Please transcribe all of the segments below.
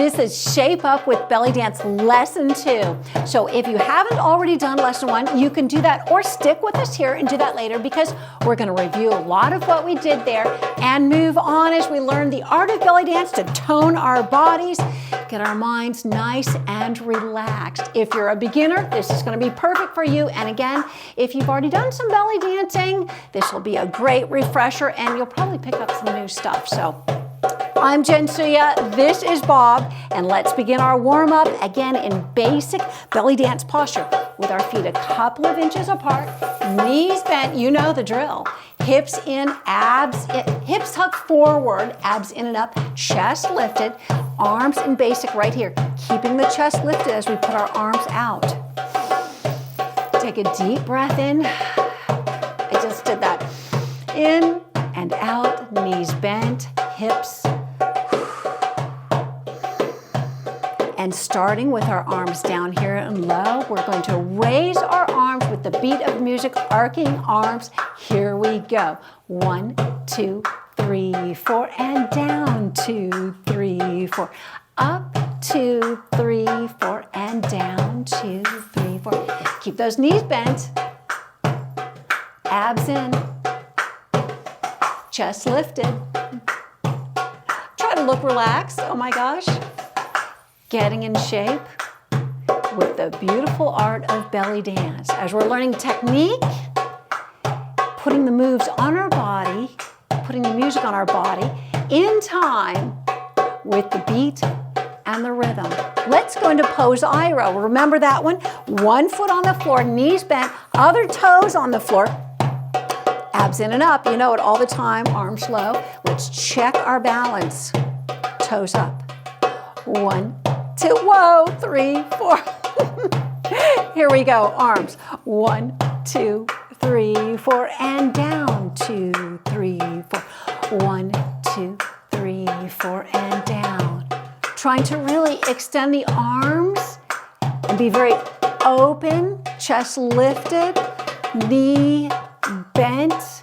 This is Shape Up with Belly Dance Lesson 2. So if you haven't already done Lesson 1, you can do that or stick with us here and do that later because we're going to review a lot of what we did there and move on as we learn the art of belly dance to tone our bodies, get our minds nice and relaxed. If you're a beginner, this is going to be perfect for you. And again, if you've already done some belly dancing, this will be a great refresher and you'll probably pick up some new stuff. So I'm Jensuya, this is Bob, and let's begin our warm-up again in basic belly dance posture with our feet a couple of inches apart, knees bent, you know the drill, hips in, abs in, hips tucked forward, abs in and up, chest lifted, arms in basic right here, keeping the chest lifted as we put our arms out. Take a deep breath in. I just did that. In and out, knees bent, hips. And starting with our arms down here and low, we're going to raise our arms with the beat of music, arcing arms. Here we go. 1, 2, 3, 4, and down. 2, 3, 4. Up, 2, 3, 4, and down. 2, 3, 4. Keep those knees bent. Abs in. Chest lifted. Try to look relaxed. Oh my gosh. Getting in shape with the beautiful art of belly dance. As we're learning technique, putting the moves on our body, putting the music on our body in time with the beat and the rhythm. Let's go into pose Aiwa. Remember that one? One foot on the floor, knees bent, other toes on the floor. Abs in and up, you know it all the time, arms low. Let's check our balance. Toes up. 1, 2, whoa, 3, 4. Here we go, arms. 1, 2, 3, 4, and down. 2, 3, 4. 1, 2, 3, 4, and down. Trying to really extend the arms and be very open, chest lifted, knee bent,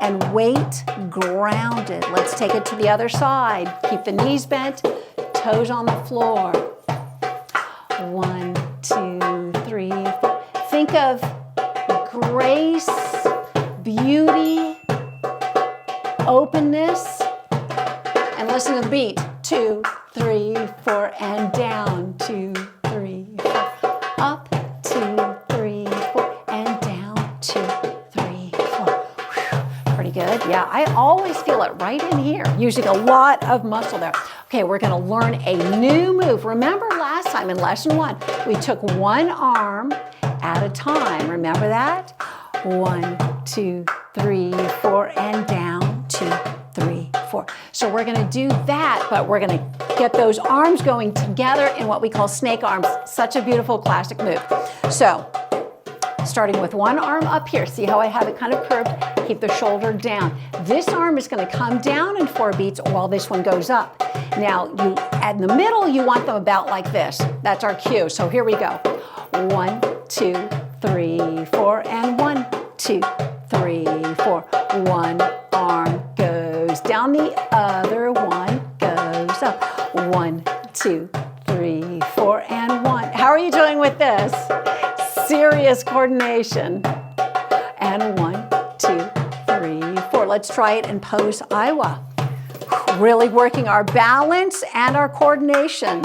and weight grounded. Let's take it to the other side. Keep the knees bent, toes on the floor. 1, 2, 3, 4. Think of grace, beauty, openness, and listen to the beat. 2, 3, 4, and down. 2, 3, 4. Up, 2, 3, 4, and down. 2, 3, 4. Whew. Pretty good. Yeah, I always feel it right in here, using a lot of muscle there. Okay, we're going to learn a new move. Remember last time in lesson 1, we took one arm at a time. Remember that? 1, 2, 3, 4, and down. 2, 3, 4. So we're going to do that, but we're going to get those arms going together in what we call snake arms. Such a beautiful classic move. So, starting with one arm up here. See how I have it kind of curved? Keep the shoulder down. This arm is going to come down in 4 beats while this one goes up. Now, in the middle, you want them about like this. That's our cue. So here we go. 1, 2, 3, 4, and 1, 2, 3, 4. One arm goes down, the other one goes up. 1, 2, 3, 4, and 1. How are you doing with this? Serious coordination. And 1, 2, 3, 4. Let's try it in pose Aiwa. Really working our balance and our coordination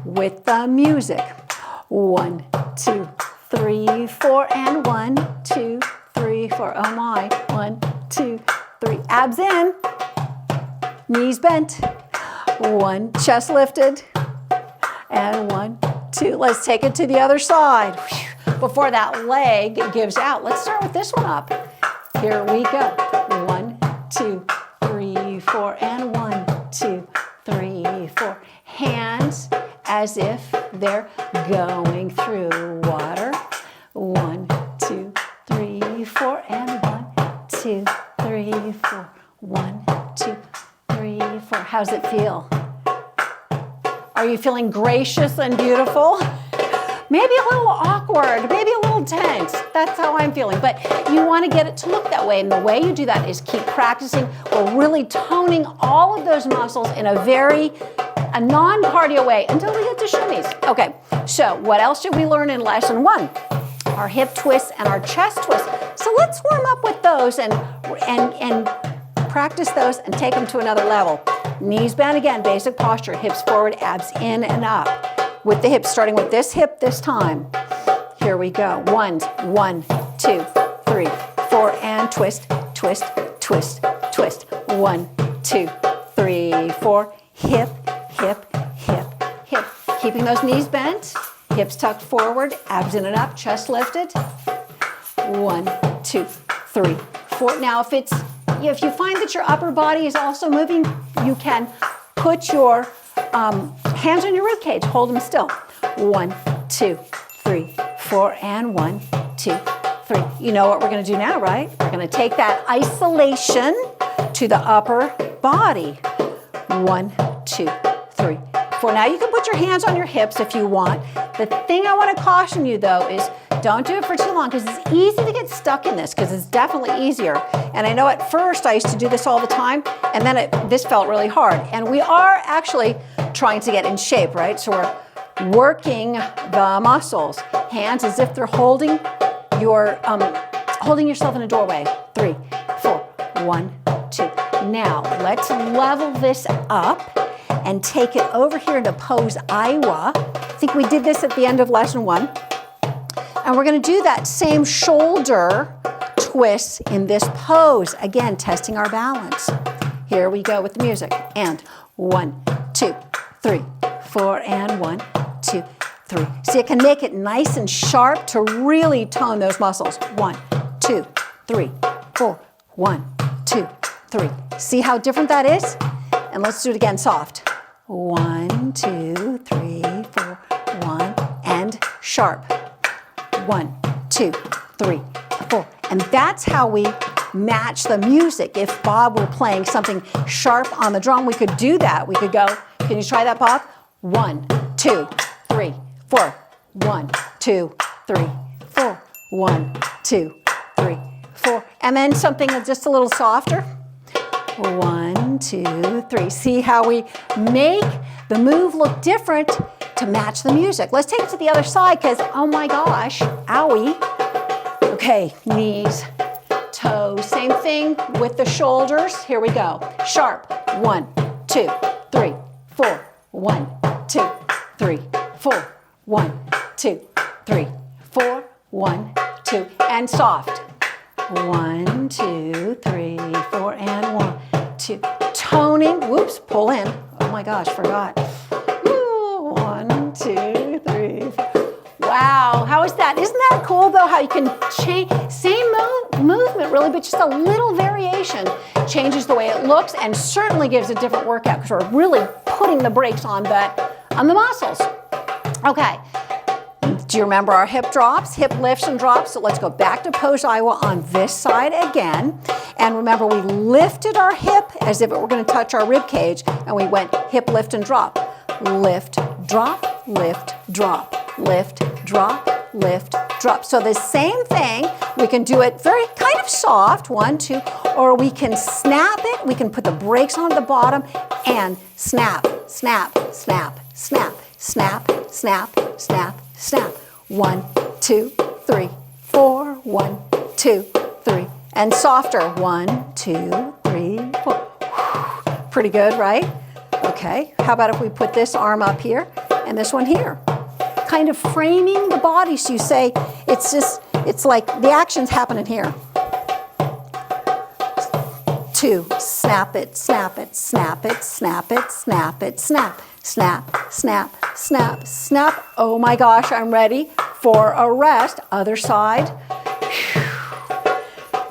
with the music. 1, 2, 3, 4, and 1, 2, 3, 4. Oh my. 1, 2, 3. Abs in. Knees bent. 1, chest lifted. And 1, 2. Let's take it to the other side. Before that leg gives out, let's start with this one up. Here we go. 1, 2, 3, 4, and 1, 2, 3, 4. Hands as if they're going through water. 1, 2, 3, 4, and 1, 2, 3, 4. 1, 2, 3, 4. How's it feel? Are you feeling gracious and beautiful? Maybe a little awkward, maybe a little tense. That's how I'm feeling. But you want to get it to look that way. And the way you do that is keep practicing. We're really toning all of those muscles in a very a non-cardio way until we get to shimmies. Okay, so what else did we learn in lesson 1? Our hip twists and our chest twists. So let's warm up with those and practice those and take them to another level. Knees bent again, basic posture, hips forward, abs in and up. With the hips, starting with this hip this time. Here we go. 1, 2, 3, 4, and twist, twist, twist, twist. 1, 2, 3, 4. Hip, hip, hip, hip. Keeping those knees bent, hips tucked forward, abs in and up, chest lifted. 1, 2, 3, 4. Now, if you find that your upper body is also moving, you can put your hands on your rib cage. Hold them still. 1, 2, 3, 4, and 1, 2, 3. You know what we're going to do now, right? We're going to take that isolation to the upper body. 1, 2, 3, 4. Now you can put your hands on your hips if you want. The thing I want to caution you though is don't do it for too long because it's easy to get stuck in this because it's definitely easier. And I know at first I used to do this all the time and then this felt really hard. And we are actually trying to get in shape, right? So we're working the muscles. Hands as if they're holding yourself in a doorway. 3, 4, 1, 2. Now let's level this up and take it over here into pose Aiwa. I think we did this at the end of lesson 1. And we're going to do that same shoulder twist in this pose. Again, testing our balance. Here we go with the music. And 1, 2, 3, 4, and 1, 2, 3. So you can make it nice and sharp to really tone those muscles. 1, 2, 3, 4, 1, 2, 3. See how different that is? And let's do it again, soft. 1, 2, 3, 4, 1, and sharp. 1, 2, 3, 4. And that's how we match the music. If Bob were playing something sharp on the drum, we could do that. We could go, can you try that, Bob? 1, 2, 3, 4. 1, 2, 3, 4. 1, 2, 3, 4. And then something that's just a little softer. 1, 2, 3. See how we make the move look different to match the music. Let's take it to the other side because, oh my gosh, owie. Okay, knees, toes. Same thing with the shoulders. Here we go. Sharp. 1, 2, 3, 4. 1, 2, 3, 4. 1, 2, 3, 4. 1, 2. And soft. 1, 2, 3, 4, and 1, 2. Toning. Whoops, pull in. Oh my gosh, forgot. 1, 2, 3, 4. Wow, how is that? Isn't that cool though? How you can change, same movement really, but just a little variation changes the way it looks and certainly gives a different workout because we're really putting the brakes on the muscles. Okay. Do you remember our hip drops, hip lifts and drops? So let's go back to pose Aiwa on this side again. And remember, we lifted our hip as if it were going to touch our rib cage, and we went hip lift and drop. Lift, drop, lift, drop, lift, drop, lift, drop. So the same thing, we can do it very kind of soft, 1, 2, or we can snap it. We can put the brakes on the bottom and snap, snap, snap, snap, snap, snap, snap, snap. 1, 2, 3, 4. 1, 2, 3. And softer. 1, 2, 3, 4. Pretty good, right? Okay. How about if we put this arm up here and this one here? Kind of framing the body so you say it's like the action's happening here. 2, snap it, snap it, snap it, snap it, snap it, snap. Snap, snap, snap, snap. Oh my gosh, I'm ready for a rest. Other side.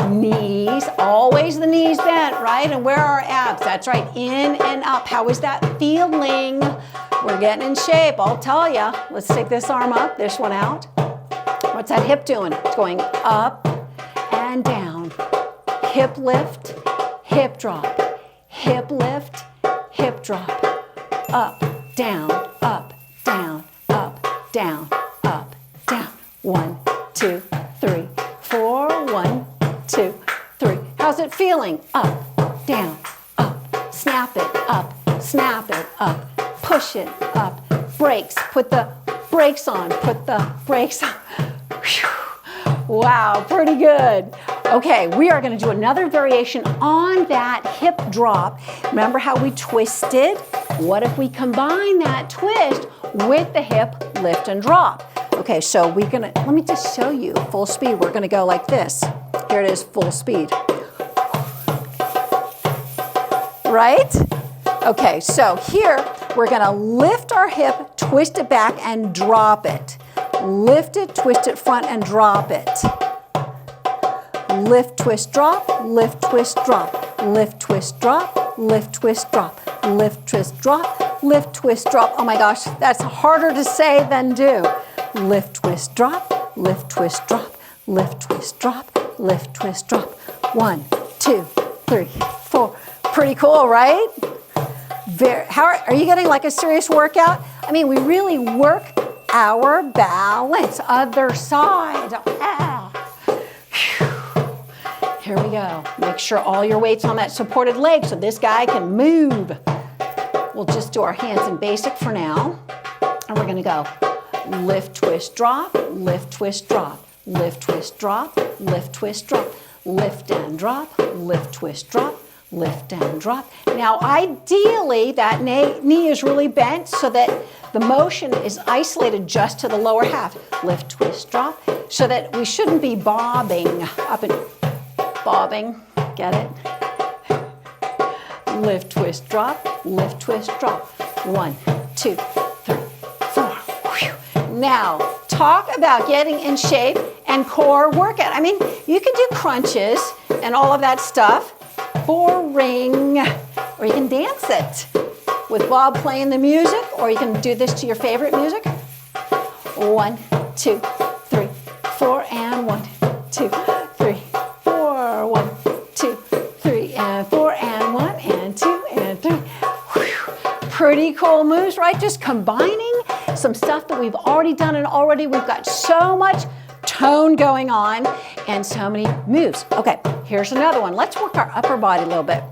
Knees, always the knees bent, right? And where are our abs? That's right, in and up. How is that feeling? We're getting in shape, I'll tell you. Let's take this arm up, this one out. What's that hip doing? It's going up and down. Hip lift, hip drop. Hip lift, hip drop. Up, down, up, down, up, down, up, down. 1, 2, 3, 4. 1, 2, 3. How's it feeling? Up, down, up. Snap it, up, snap it, up. push it up, brakes, put the brakes on, put the brakes on. Wow, pretty good. Okay, we are going to do another variation on that hip drop. Remember how we twisted? What if we combine that twist with the hip lift and drop? Okay, so we're going to, let me just show you full speed. We're going to go like this. Here it is, full speed. Right? Okay, so here we're going to lift our hip, twist it back, and drop it. Lift it, twist it front, and drop it. Lift, twist, drop, lift, twist, drop, lift, twist, drop, lift, twist, drop, lift, twist, drop, lift, twist, drop. Oh my gosh, that's harder to say than do. Lift, twist, drop, lift, twist, drop, lift, twist, drop, lift, twist, drop. 1, 2, 3, 4. Pretty cool, right? Are you getting like a serious workout? I mean, we really work our balance. Other side. Ah. Here we go. Make sure all your weight's on that supported leg so this guy can move. We'll just do our hands in basic for now. And we're going to go lift, twist, drop, lift, twist, drop, lift, twist, drop, lift, twist, drop, lift and drop, lift, twist, drop, lift and drop. Now, ideally, that knee is really bent so that the motion is isolated just to the lower half. Lift, twist, drop, so that we shouldn't be bobbing up and bobbing. Get it? Lift, twist, drop, lift, twist, drop. 1, 2, 3, 4. Whew. Now, talk about getting in shape and core workout. I mean, you can do crunches and all of that stuff. Boring. Or you can dance it with Bob playing the music, or you can do this to your favorite music. 1, 2, 3, 4, and 1, 2, 3, 4, 1, 2, 3, and 4, and 1, and 2, and 3. Whew. Pretty cool moves, right? Just combining some stuff that we've already done, and already we've got so much tone going on and so many moves. Okay, here's another one. Let's work our upper body a little bit.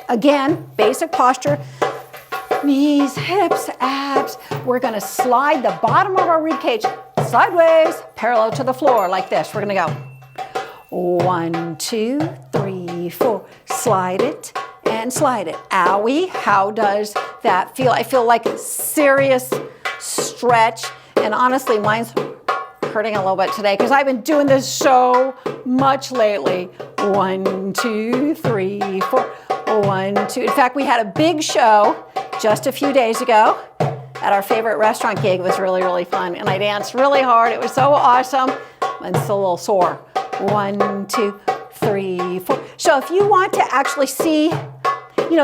Again, basic posture, knees, hips, abs. We're going to slide the bottom of our rib cage sideways, parallel to the floor like this. We're going to go 1, 2, 3, 4. Slide it and slide it. Owie, how does that feel? I feel like a serious stretch, and honestly, mine's hurting a little bit today because I've been doing this so much lately. 1, 2, 3, 4. 1, 2. In fact, we had a big show just a few days ago at our favorite restaurant gig. It was really, really fun, and I danced really hard. It was so awesome. I'm still a little sore. 1, 2, 3, 4. So if you want to actually see,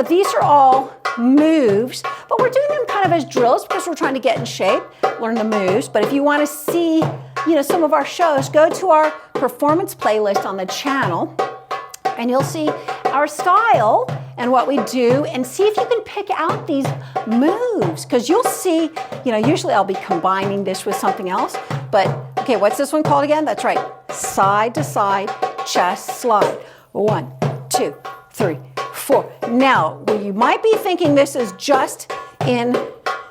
these are all moves, but we're doing them kind of as drills because we're trying to get in shape, learn the moves. But if you want to see, some of our shows, go to our performance playlist on the channel, and you'll see our style and what we do, and see if you can pick out these moves, because you'll see, usually I'll be combining this with something else, but okay, what's this one called again? That's right, side to side, chest slide. 1, 2, 3, 4. Now, you might be thinking this is just in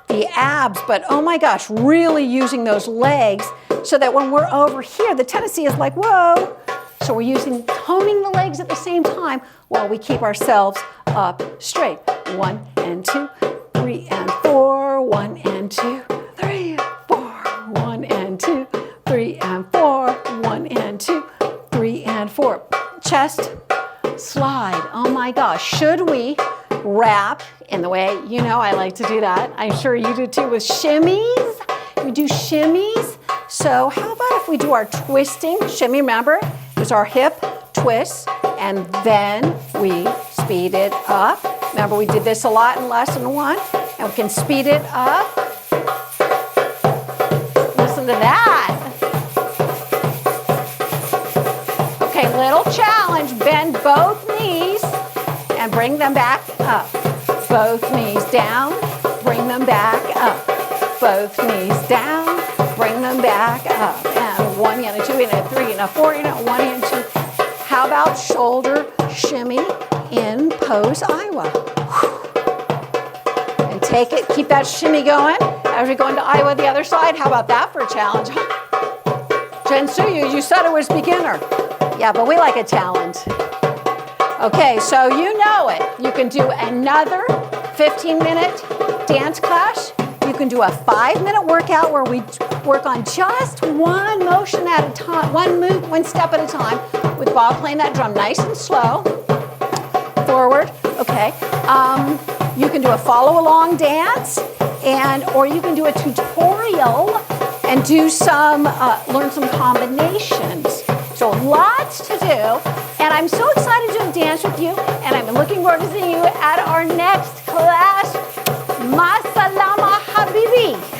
the abs, but oh my gosh, really using those legs so that when we're over here, the tendency is like, whoa. So we're toning the legs at the same time while we keep ourselves up straight. 1 and 2, 3 and 4. 1 and 2, 3, 4. 1 and 2, 3 and 4. 1 and 2, 3 and 4. Chest slide. Oh my gosh. Should we wrap in the way I like to do that? I'm sure you do too with shimmies. We do shimmies. So how about if we do our twisting shimmy? Remember, it's our hip twist, and then we speed it up. Remember, we did this a lot in lesson 1, and we can speed it up. Listen to that. Okay, little challenge. Bend both knees and bring them back up. Both knees down, bring them back up. Both knees down, bring them back up. And 1 and a 2 and a 3 and a 4 and a 1 and 2. How about shoulder shimmy in pose Aiwa? And Take it, keep that shimmy going. As we go into Aiwa the other side, how about that for a challenge? Jensuya, you said it was beginner. Yeah, but we like a challenge. Okay, so you know it. You can do another 15-minute dance class. You can do a 5-minute workout where we work on just one motion at a time, one step at a time, with Bob playing that drum nice and slow. Forward, okay. You can do a follow-along dance, or you can do a tutorial and do learn some combinations. So lots to do, and I'm so excited to dance with you, and I'm looking forward to seeing you at our next class. Ma salama habibi.